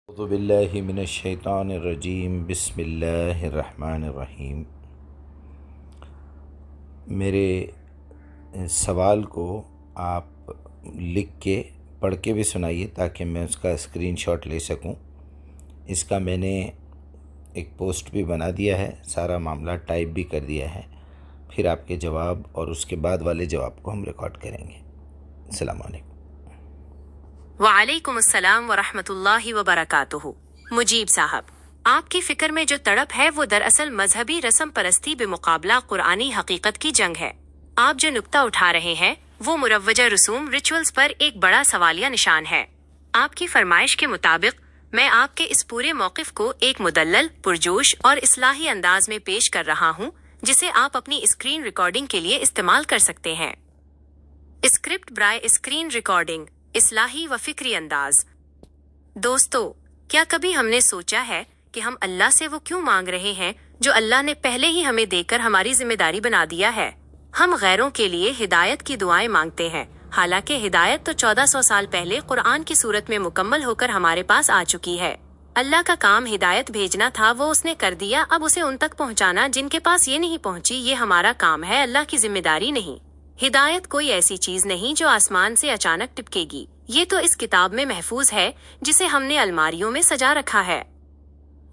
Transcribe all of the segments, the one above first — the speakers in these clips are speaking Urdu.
اعوذ باللہ من الشیطان الرجیم بسم اللہ الرحمن الرحیم۔ میرے سوال کو آپ لکھ کے پڑھ کے بھی سنائیے تاکہ میں اس کا اسکرین شاٹ لے سکوں۔ اس کا میں نے ایک پوسٹ بھی بنا دیا ہے، سارا معاملہ ٹائپ بھی کر دیا ہے، پھر آپ کے جواب اور اس کے بعد والے جواب کو ہم ریکارڈ کریں گے۔ السلام علیکم۔ وعلیکم السلام ورحمۃ اللہ وبرکاتہ۔ مجیب صاحب، آپ کی فکر میں جو تڑپ ہے وہ دراصل مذہبی رسم پرستی بمقابلہ قرآنی حقیقت کی جنگ ہے۔ آپ جو نکتہ اٹھا رہے ہیں وہ مروجہ رسوم ریچولز پر ایک بڑا سوالیہ نشان ہے۔ آپ کی فرمائش کے مطابق میں آپ کے اس پورے موقف کو ایک مدلل، پرجوش اور اصلاحی انداز میں پیش کر رہا ہوں جسے آپ اپنی اسکرین ریکارڈنگ کے لیے استعمال کر سکتے ہیں۔ اسکرپٹ برائے اسکرین ریکارڈنگ، اصلاحی و فکری انداز۔ دوستو، کیا کبھی ہم نے سوچا ہے کہ ہم اللہ سے وہ کیوں مانگ رہے ہیں جو اللہ نے پہلے ہی ہمیں دے کر ہماری ذمہ داری بنا دیا ہے؟ ہم غیروں کے لیے ہدایت کی دعائیں مانگتے ہیں، حالانکہ ہدایت تو 1400 سال پہلے قرآن کی صورت میں مکمل ہو کر ہمارے پاس آ چکی ہے۔ اللہ کا کام ہدایت بھیجنا تھا، وہ اس نے کر دیا، اب اسے ان تک پہنچانا جن کے پاس یہ نہیں پہنچی، یہ ہمارا کام ہے، اللہ کی ذمہ داری نہیں۔ ہدایت کوئی ایسی چیز نہیں جو آسمان سے اچانک ٹپکے گی، یہ تو اس کتاب میں محفوظ ہے جسے ہم نے الماریوں میں سجا رکھا ہے۔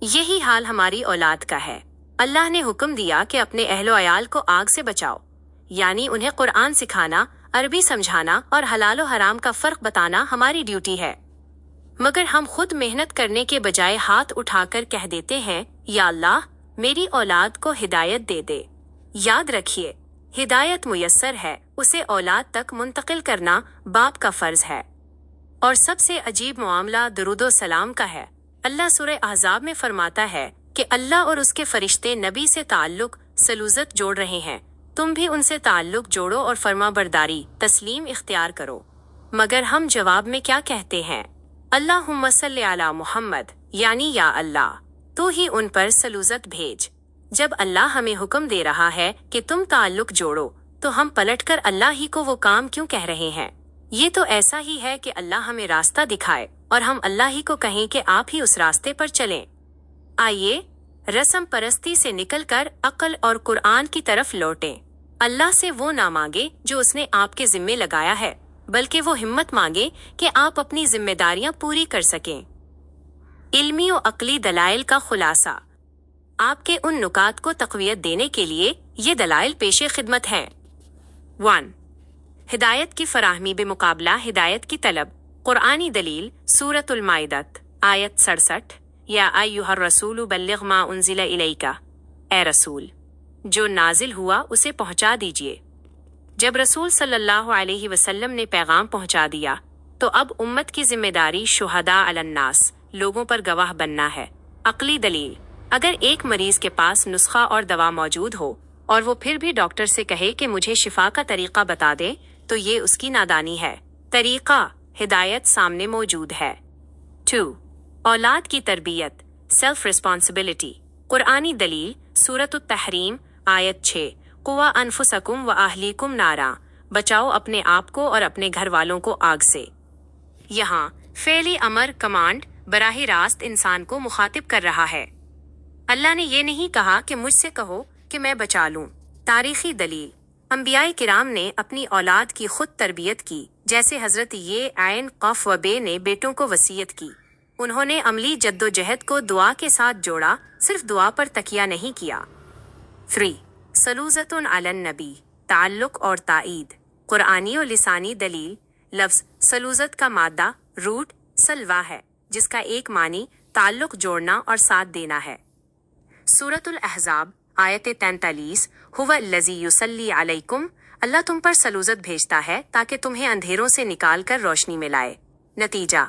یہی حال ہماری اولاد کا ہے۔ اللہ نے حکم دیا کہ اپنے اہل و عیال کو آگ سے بچاؤ، یعنی انہیں قرآن سکھانا، عربی سمجھانا اور حلال و حرام کا فرق بتانا ہماری ڈیوٹی ہے۔ مگر ہم خود محنت کرنے کے بجائے ہاتھ اٹھا کر کہہ دیتے ہیں، یا اللہ میری اولاد کو ہدایت دے دے۔ یاد رکھیے، ہدایت میسر ہے، اسے اولاد تک منتقل کرنا باپ کا فرض ہے۔ اور سب سے عجیب معاملہ درود و سلام کا ہے۔ اللہ سورہ احزاب میں فرماتا ہے کہ اللہ اور اس کے فرشتے نبی سے تعلق سلوزت جوڑ رہے ہیں، تم بھی ان سے تعلق جوڑو اور فرما برداری تسلیم اختیار کرو۔ مگر ہم جواب میں کیا کہتے ہیں؟ اللہم صلی علی محمد، یعنی یا اللہ تو ہی ان پر سلوزت بھیج۔ جب اللہ ہمیں حکم دے رہا ہے کہ تم تعلق جوڑو تو ہم پلٹ کر اللہ ہی کو وہ کام کیوں کہہ رہے ہیں؟ یہ تو ایسا ہی ہے کہ اللہ ہمیں راستہ دکھائے اور ہم اللہ ہی کو کہیں کہ آپ ہی اس راستے پر چلیں۔ آئیے رسم پرستی سے نکل کر عقل اور قرآن کی طرف لوٹیں۔ اللہ سے وہ نہ مانگے جو اس نے آپ کے ذمے لگایا ہے، بلکہ وہ ہمت مانگے کہ آپ اپنی ذمہ داریاں پوری کر سکیں۔ علمی و عقلی دلائل کا خلاصہ۔ آپ کے ان نکات کو تقویت دینے کے لیے یہ دلائل پیش خدمت ہیں۔ 1. ہدایت کی فراہمی بمقابلہ ہدایت کی طلب۔ قرآنی دلیل سورۃ المائدہ آیت 67، یا ایھا الرسول بلغ ما انزل الیک، اے رسول جو نازل ہوا اسے پہنچا دیجیے۔ جب رسول صلی اللہ علیہ وسلم نے پیغام پہنچا دیا تو اب امت کی ذمہ داری شہداء علی الناس، لوگوں پر گواہ بننا ہے۔ عقلی دلیل، اگر ایک مریض کے پاس نسخہ اور دوا موجود ہو اور وہ پھر بھی ڈاکٹر سے کہے کہ مجھے شفا کا طریقہ بتا دے تو یہ اس کی نادانی ہے۔ طریقہ، ہدایت سامنے موجود ہے۔ 2. اولاد کی تربیت، سیلف ریسپانسبلٹی۔ قرآنی دلیل سورۃ التحریم آیت 6، قوا انفسکم و اہلیکم نارا، بچاؤ اپنے آپ کو اور اپنے گھر والوں کو آگ سے۔ یہاں فعلی امر کمانڈ براہ راست انسان کو مخاطب کر رہا ہے۔ اللہ نے یہ نہیں کہا کہ مجھ سے کہو کہ میں بچا لوں۔ تاریخی دلیل، انبیاء کرام نے اپنی اولاد کی خود تربیت کی، جیسے حضرت عین قاف و بے نے بیٹوں کو وصیت کی۔ انہوں نے عملی جد و جہد کو دعا کے ساتھ جوڑا، صرف دعا پر تکیہ نہیں کیا۔ 3. سلوزۃ علی النبی، تعلق اور تائید۔ قرآنی و لسانی دلیل، لفظ سلوزت کا مادہ روٹ سلوا ہے، جس کا ایک معنی تعلق جوڑنا اور ساتھ دینا ہے۔ سورۃ الاحزاب آیت 43، هو الذی یصلی علیکم، اللہ تم پر سلوزت بھیجتا ہے تاکہ تمہیں اندھیروں سے نکال کر روشنی میں لائے۔ نتیجہ،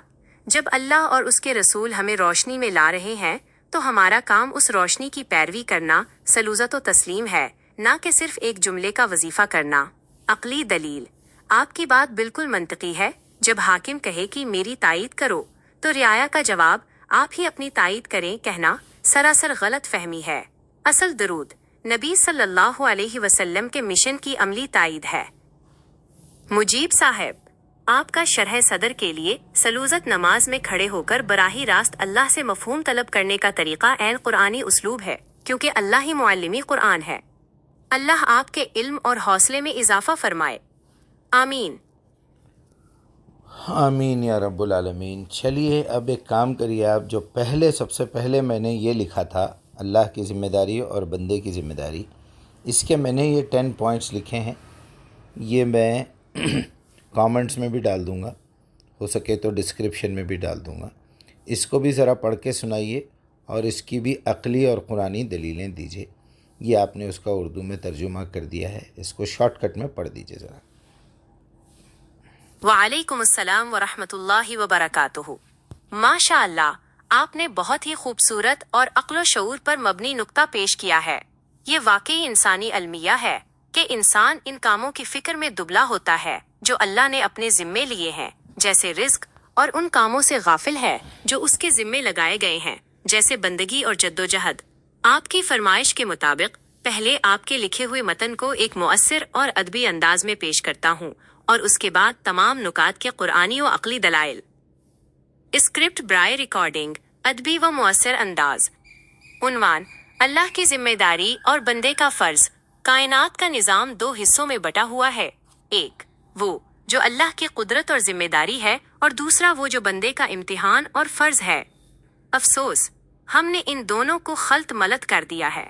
جب اللہ اور اس کے رسول ہمیں روشنی میں لا رہے ہیں تو ہمارا کام اس روشنی کی پیروی کرنا سلوزت و تسلیم ہے، نہ کہ صرف ایک جملے کا وظیفہ کرنا۔ عقلی دلیل، آپ کی بات بالکل منطقی ہے۔ جب حاکم کہے کہ میری تائید کرو تو رعایا کا جواب آپ ہی اپنی تائید کریں کہنا سراسر غلط فہمی ہے۔ اصل درود نبی صلی اللہ علیہ وسلم کے مشن کی عملی تائید ہے۔ مجیب صاحب، آپ کا شرح صدر کے لیے سلوزت نماز میں کھڑے ہو کر براہ راست اللہ سے مفہوم طلب کرنے کا طریقہ عین قرآنی اسلوب ہے، کیونکہ اللہ ہی معلمی قرآن ہے۔ اللہ آپ کے علم اور حوصلے میں اضافہ فرمائے، آمین۔ آمین یا رب العالمین۔ چلیے اب ایک کام کریے آپ، جو سب سے پہلے میں نے یہ لکھا تھا اللہ کی ذمہ داری اور بندے کی ذمہ داری، اس کے میں نے یہ 10 پوائنٹس لکھے ہیں، یہ میں کامنٹس میں بھی ڈال دوں گا، ہو سکے تو ڈسکرپشن میں بھی ڈال دوں گا۔ اس کو بھی ذرا پڑھ کے سنائیے اور اس کی بھی عقلی اور قرآنی دلیلیں دیجیے۔ یہ آپ نے اس کا اردو میں ترجمہ کر دیا ہے، اس کو شارٹ کٹ میں پڑھ دیجیے ذرا۔ وعلیکم السلام ورحمۃ اللہ وبرکاتہ۔ ماشاء اللہ، آپ نے بہت ہی خوبصورت اور عقل و شعور پر مبنی نکتہ پیش کیا ہے۔ یہ واقعی انسانی المیہ ہے کہ انسان ان کاموں کی فکر میں دبلا ہوتا ہے جو اللہ نے اپنے ذمے لیے ہیں، جیسے رزق، اور ان کاموں سے غافل ہے جو اس کے ذمے لگائے گئے ہیں، جیسے بندگی اور جدوجہد۔ آپ کی فرمائش کے مطابق پہلے آپ کے لکھے ہوئے متن کو ایک مؤثر اور ادبی انداز میں پیش کرتا ہوں، اور اس کے بعد تمام نکات کے قرآنی و عقلی دلائل۔ اسکرپٹ برائے ریکارڈنگ، ادبی و مؤثر انداز۔ عنوان: اللہ کی ذمہ داری اور بندے کا فرض۔ کائنات کا نظام 2 حصوں میں بٹا ہوا ہے، ایک وہ جو اللہ کی قدرت اور ذمہ داری ہے، اور دوسرا وہ جو بندے کا امتحان اور فرض ہے۔ افسوس، ہم نے ان دونوں کو خلط ملط کر دیا ہے۔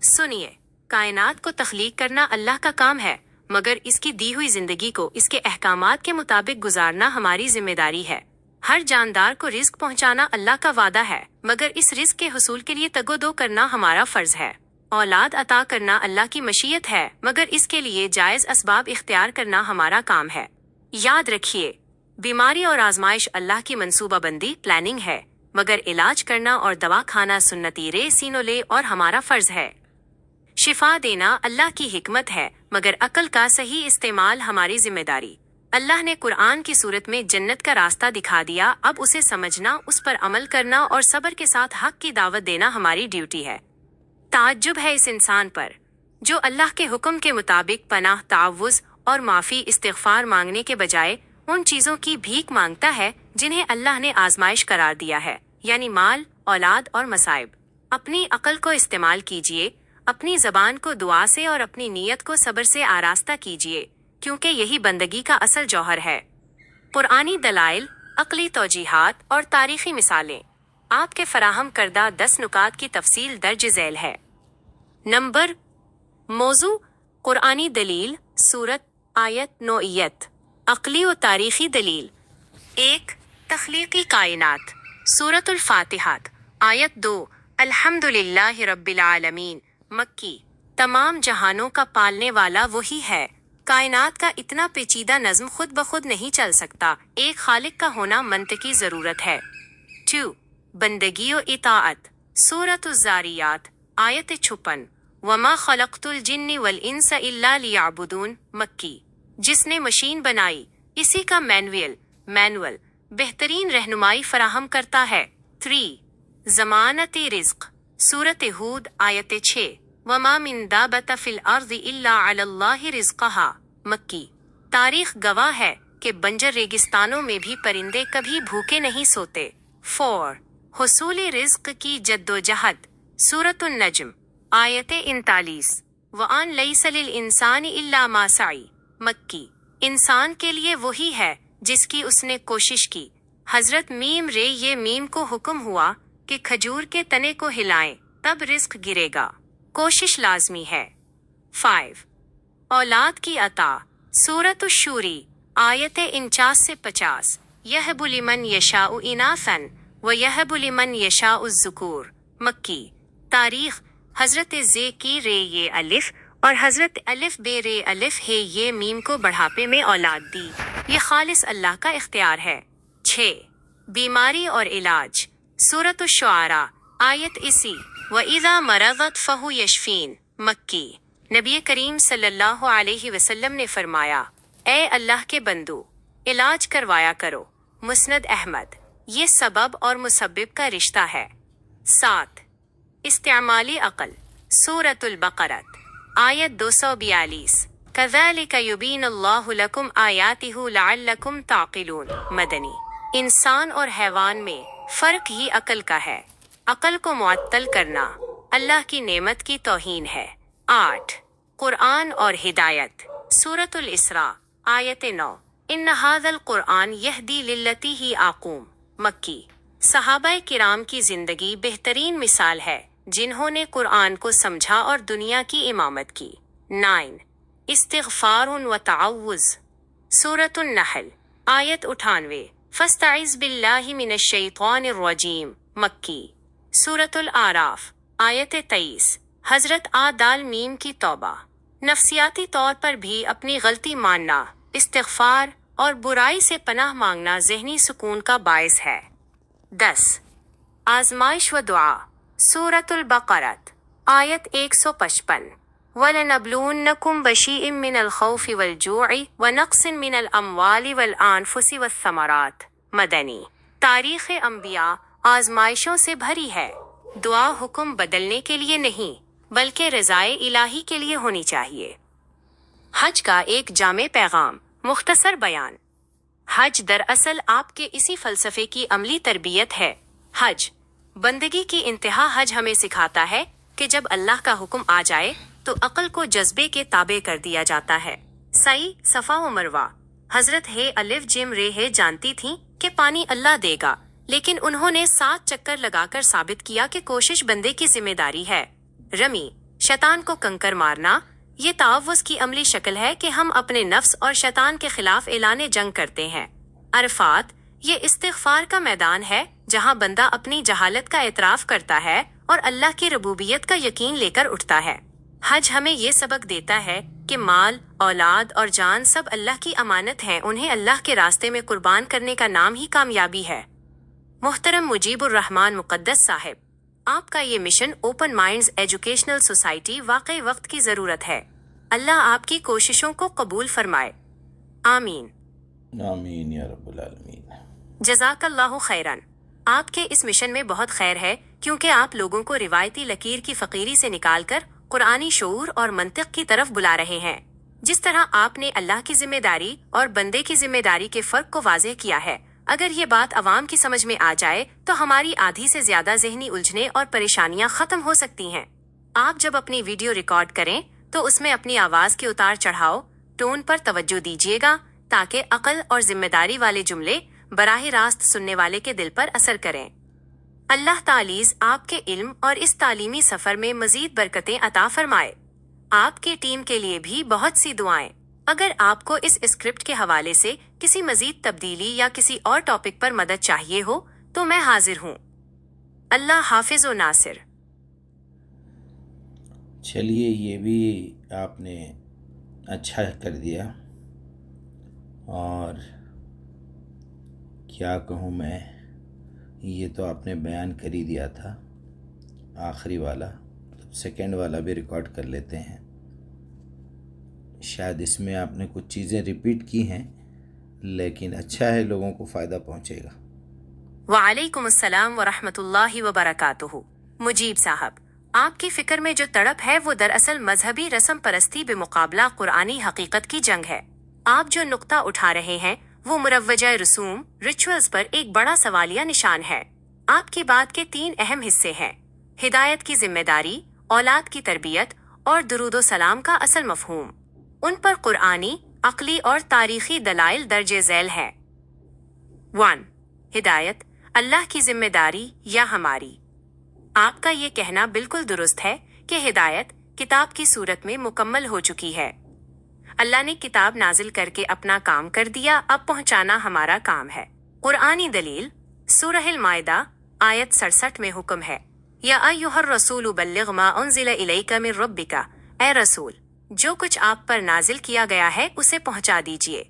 سنیے، کائنات کو تخلیق کرنا اللہ کا کام ہے، مگر اس کی دی ہوئی زندگی کو اس کے احکامات کے مطابق گزارنا ہماری ذمہ داری ہے۔ ہر جاندار کو رزق پہنچانا اللہ کا وعدہ ہے، مگر اس رزق کے حصول کے لیے تگ و دو کرنا ہمارا فرض ہے۔ اولاد عطا کرنا اللہ کی مشیت ہے، مگر اس کے لیے جائز اسباب اختیار کرنا ہمارا کام ہے۔ یاد رکھیے، بیماری اور آزمائش اللہ کی منصوبہ بندی پلاننگ ہے، مگر علاج کرنا اور دوا کھانا سنتی رے سینو لے اور ہمارا فرض ہے۔ شفا دینا اللہ کی حکمت ہے، مگر عقل کا صحیح استعمال ہماری ذمہ داری۔ اللہ نے قرآن کی صورت میں جنت کا راستہ دکھا دیا، اب اسے سمجھنا، اس پر عمل کرنا اور صبر کے ساتھ حق کی دعوت دینا ہماری ڈیوٹی ہے۔ تعجب ہے اس انسان پر جو اللہ کے حکم کے مطابق پناہ، تعوذ اور معافی، استغفار مانگنے کے بجائے ان چیزوں کی بھیک مانگتا ہے جنہیں اللہ نے آزمائش قرار دیا ہے، یعنی مال، اولاد اور مصائب۔ اپنی عقل کو استعمال کیجیے، اپنی زبان کو دعا سے اور اپنی نیت کو صبر سے آراستہ کیجیے، کیونکہ یہی بندگی کا اصل جوہر ہے۔ قرآنی دلائل، عقلی توجیحات اور تاریخی مثالیں۔ آپ کے فراہم کردہ 10 نکات کی تفصیل درج ذیل ہے۔ نمبر: موضوع: قرآنی دلیل، سورت، آیت، نوعیت۔ عقلی و تاریخی دلیل: 1. تخلیقی کائنات، سورۃ الفاتحہ، آیت 2، الحمدللہ رب العالمین، مکی۔ تمام جہانوں کا پالنے والا وہی ہے، کائنات کا اتنا پیچیدہ نظم خود بخود نہیں چل سکتا، ایک خالق کا ہونا منطقی ضرورت ہے۔ 2. بندگی و اطاعت، سورۃ الذاریات، آیت 56، وما خلقت الجن والانس الا لیعبدون، مکی۔ جس نے مشین بنائی، اسی کا مینول بہترین رہنمائی فراہم کرتا ہے۔ 3. ضمانت رزق، سورۃ ہود، آیت 6، وما من دابۃ فی الارض الا علی اللہ رزقہا، مکی۔ تاریخ گواہ ہے کہ بنجر ریگستانوں میں بھی پرندے کبھی بھوکے نہیں سوتے۔ 4. حصول رزق کی جدوجہد، سورۃ النجم، آیت 39، وَأَن لَيْسَ لِلْإِنسَانِ إِلَّا مَا سَعِی، مکی۔ انسان کے لیے وہی ہے جس کی اس نے کوشش کی۔ حضرت میم رے یہ میم کو حکم ہوا کہ کھجور کے تنے کو ہلائیں، تب رزق گرے گا، کوشش لازمی ہے۔ 5. اولاد کی عطا، سورۃ الشوری، آیت 49 سے 50، یہب لمن یشاء اناثا ویہب لمن یشاء الذکور، مکی۔ تاریخ: حضرت زے کی رے یہ الف اور حضرت الف بے رے الف ہے یہ میم کو بڑھاپے میں اولاد دی، یہ خالص اللہ کا اختیار ہے۔ 6. بیماری اور علاج، سورۃ الشعراء، آیت 80، وَإِذَا مَرَضَتْ فَهُوَ يَشْفِينِ، مکی۔ نبی کریم صلی اللہ علیہ وسلم نے فرمایا، اے اللہ کے بندو، علاج کروایا کرو۔ مسند احمد۔ یہ سبب اور مسبب کا رشتہ ہے۔ 7. استعمالی عقل، سورۃ البقرہ، آیت 242، كذلك يبين الله لكم آياته لعلكم تعقلون۔ مدنی۔ انسان اور حیوان میں فرق ہی عقل کا ہے۔ عقل کو معطل کرنا اللہ کی نعمت کی توہین ہے۔ 8 قرآن اور ہدایت۔ سورۃ الاسراء آیت 9 ان ھذا القرآن یہدی للتی ہی اقوم۔ مکی۔ صحابہ کرام کی زندگی بہترین مثال ہے جنہوں نے قرآن کو سمجھا اور دنیا کی امامت کی۔ 9 استغفار و تعوذ۔ سورۃ النحل آیت 98 فاستعذ باللہ من الشیطان الرجیم۔ مکی۔ سورۃ الاعراف آیت 23 حضرت آدال میم کی توبہ۔ نفسیاتی طور پر بھی اپنی غلطی ماننا، استغفار اور برائی سے پناہ مانگنا ذہنی سکون کا باعث ہے۔ 10 آزمائش و دعا۔ سورۃ البقرہ آیت 155 وَلَنَبْلُوَنَّكُمْ بِشَيْءٍ مِّنَ الْخَوْفِ وَالْجُوعِ وَنَقْصٍ مِّنَ الْأَمْوَالِ وَالْأَنفُسِ وَالثَّمَرَاتِ۔ مدنی۔ تاریخ انبیاء آزمائشوں سے بھری ہے۔ دعا حکم بدلنے کے لیے نہیں بلکہ رضائے الہی کے لیے ہونی چاہیے۔ حج کا ایک جامع پیغام، مختصر بیان۔ حج دراصل آپ کے اسی فلسفے کی عملی تربیت ہے۔ حج بندگی کی انتہا۔ حج ہمیں سکھاتا ہے کہ جب اللہ کا حکم آ جائے تو عقل کو جذبے کے تابع کر دیا جاتا ہے۔ سعی، صفا و مروہ۔ حضرت الف جم رے جانتی تھیں کہ پانی اللہ دے گا، لیکن انہوں نے 7 چکر لگا کر ثابت کیا کہ کوشش بندے کی ذمہ داری ہے۔ رمی، شیطان کو کنکر مارنا، یہ تعوذ کی عملی شکل ہے کہ ہم اپنے نفس اور شیطان کے خلاف اعلان جنگ کرتے ہیں۔ عرفات، یہ استغفار کا میدان ہے جہاں بندہ اپنی جہالت کا اعتراف کرتا ہے اور اللہ کی ربوبیت کا یقین لے کر اٹھتا ہے۔ حج ہمیں یہ سبق دیتا ہے کہ مال، اولاد اور جان سب اللہ کی امانت ہیں، انہیں اللہ کے راستے میں قربان کرنے کا نام ہی کامیابی ہے۔ محترم مجیب الرحمان مقدس صاحب، آپ کا یہ mission open minds educational society واقعی وقت کی ضرورت ہے۔ اللہ آپ کی کوششوں کو قبول فرمائے۔ آمین۔ آمین یا رب العالمین۔ جزاک اللہ خیرن۔ آپ کے اس مشن میں بہت خیر ہے کیونکہ آپ لوگوں کو روایتی لکیر کی فقیری سے نکال کر قرآنی شعور اور منطق کی طرف بلا رہے ہیں۔ جس طرح آپ نے اللہ کی ذمہ داری اور بندے کی ذمہ داری کے فرق کو واضح کیا ہے، اگر یہ بات عوام کی سمجھ میں آ جائے تو ہماری آدھی سے زیادہ ذہنی الجھنیں اور پریشانیاں ختم ہو سکتی ہیں۔ آپ جب اپنی ویڈیو ریکارڈ کریں تو اس میں اپنی آواز کے اتار چڑھاؤ، ٹون پر توجہ دیجیے گا تاکہ عقل اور ذمہ داری والے جملے براہ راست سننے والے کے دل پر اثر کریں۔ اللہ تعالیٰ آپ کے علم اور اس تعلیمی سفر میں مزید برکتیں عطا فرمائے۔ آپ کی ٹیم کے لیے بھی بہت سی دعائیں۔ اگر آپ کو اس اسکرپٹ کے حوالے سے کسی مزید تبدیلی یا کسی اور ٹاپک پر مدد چاہیے ہو تو میں حاضر ہوں۔ اللہ حافظ و ناصر۔ چلیے، یہ بھی آپ نے اچھا کر دیا، اور کیا کہوں میں، یہ تو آپ نے بیان کر ہی دیا تھا آخری والا، سیکنڈ والا بھی ریکارڈ کر لیتے ہیں۔ شاید اس میں آپ نے کچھ چیزیں ریپیٹ کی ہیں، لیکن اچھا ہے، لوگوں کو فائدہ پہنچے گا۔ وعلیکم السلام ورحمۃ اللہ وبرکاتہ۔ مجیب صاحب، آپ کی فکر میں جو تڑپ ہے وہ دراصل مذہبی رسم پرستی بمقابلہ قرآنی حقیقت کی جنگ ہے۔ آپ جو نقطہ اٹھا رہے ہیں وہ مروجہ رسوم، ریچولز پر ایک بڑا سوالیہ نشان ہے۔ آپ کی بات کے 3 اہم حصے ہیں: ہدایت کی ذمہ داری، اولاد کی تربیت اور درود و سلام کا اصل مفہوم۔ ان پر قرآنی، عقلی اور تاریخی دلائل درج ذیل ہیں۔ 1 ہدایت، اللہ کی ذمہ داری یا ہماری؟ آپ کا یہ کہنا بالکل درست ہے کہ ہدایت کتاب کی صورت میں مکمل ہو چکی ہے۔ اللہ نے کتاب نازل کر کے اپنا کام کر دیا، اب پہنچانا ہمارا کام ہے۔ قرآنی دلیل، سورہ المائدہ آیت 67 میں حکم ہے، یا ایھا الرسول بلغ ما انزل الیک من ربک، اے رسول، جو کچھ آپ پر نازل کیا گیا ہے اسے پہنچا دیجیے۔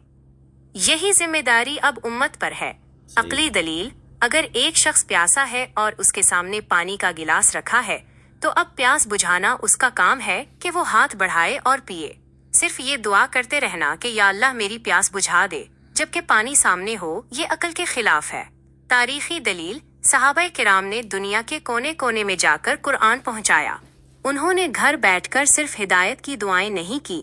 یہی ذمہ داری اب امت پر ہے۔ عقلی دلیل، اگر ایک شخص پیاسا ہے اور اس کے سامنے پانی کا گلاس رکھا ہے تو اب پیاس بجھانا اس کا کام ہے کہ وہ ہاتھ بڑھائے اور پیے۔ صرف یہ دعا کرتے رہنا کہ یا اللہ میری پیاس بجھا دے جبکہ پانی سامنے ہو، یہ عقل کے خلاف ہے۔ تاریخی دلیل، صحابہ کرام نے دنیا کے کونے کونے میں جا کر قرآن پہنچایا۔ انہوں نے گھر بیٹھ کر صرف ہدایت کی دعائیں نہیں کی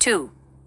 2.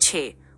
6,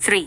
3.